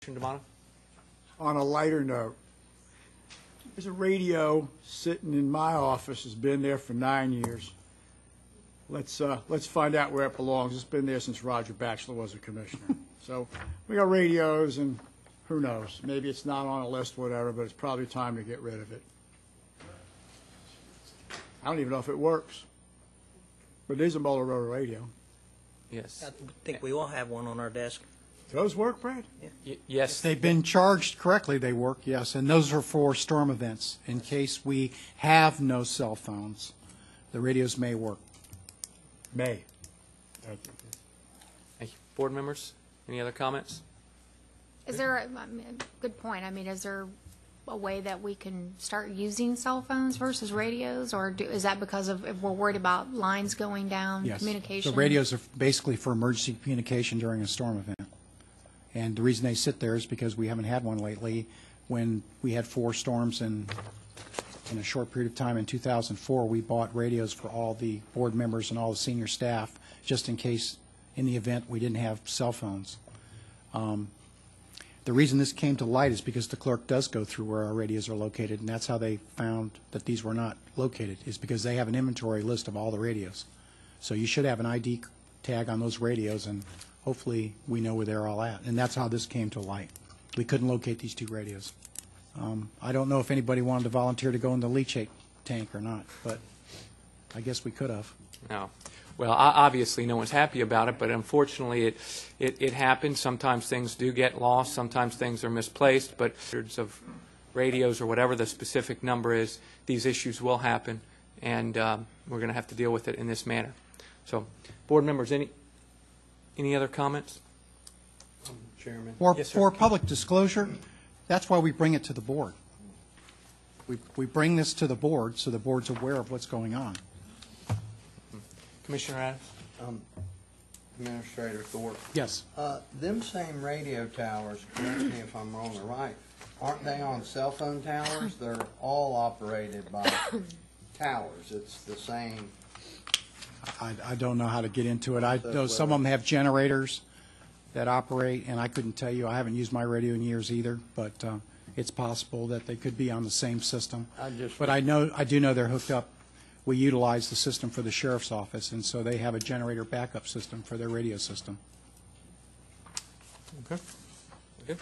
Commissioner D'Amato? On a lighter note, there's a radio sitting in my office, has been there for 9 years. Let's find out where it belongs. It's been there since Roger Batchelor was a commissioner. So we got radios, and who knows? Maybe it's not on a list, whatever, but it's probably time to get rid of it. I don't even know if it works, but it is a Motorola radio. Yes. I think we all have one on our desk. Those work, Brad? Yes. They've been charged correctly, they work, yes, and those are for storm events. In case we have no cell phones, the radios may work. May. Thank you. Thank you. Board members, any other comments? Is there a good point? I mean, is there a way that we can start using cell phones versus radios, or is that because of if we're worried about lines going down, Yes. communication? The radios are basically for emergency communication during a storm event. And the reason they sit there is because we haven't had one lately. When we had 4 storms in a short period of time in 2004, we bought radios for all the board members and all the senior staff, just in case, in the event, we didn't have cell phones. The reason this came to light is because the clerk does go through where our radios are located, and that's how they found that these were not located, is because they have an inventory list of all the radios. So you should have an ID tag on those radios, and hopefully we know where they're all at. And that's how this came to light. We couldn't locate these 2 radios. I don't know if anybody wanted to volunteer to go in the leachate tank or not, but I guess we could have. No. Well, obviously, no one's happy about it, but unfortunately, it happens. Sometimes things do get lost. Sometimes things are misplaced, but hundreds of radios or whatever the specific number is, these issues will happen, and we're going to have to deal with it in this manner. So, board members, any other comments? Chairman. Yes, sir. For public disclosure, that's why we bring it to the board. We bring this to the board so the board's aware of what's going on. Commissioner Adams? Administrator Thorpe. Yes. Them same radio towers, correct me if I'm wrong or right, aren't they on cell phone towers? They're all operated by towers. It's the same. I don't know how to get into it. I know some of them have generators that operate, and I couldn't tell you. I haven't used my radio in years either, but it's possible that they could be on the same system. But I do know they're hooked up. We utilize the system for the sheriff's office, and so they have a generator backup system for their radio system. Okay. Good.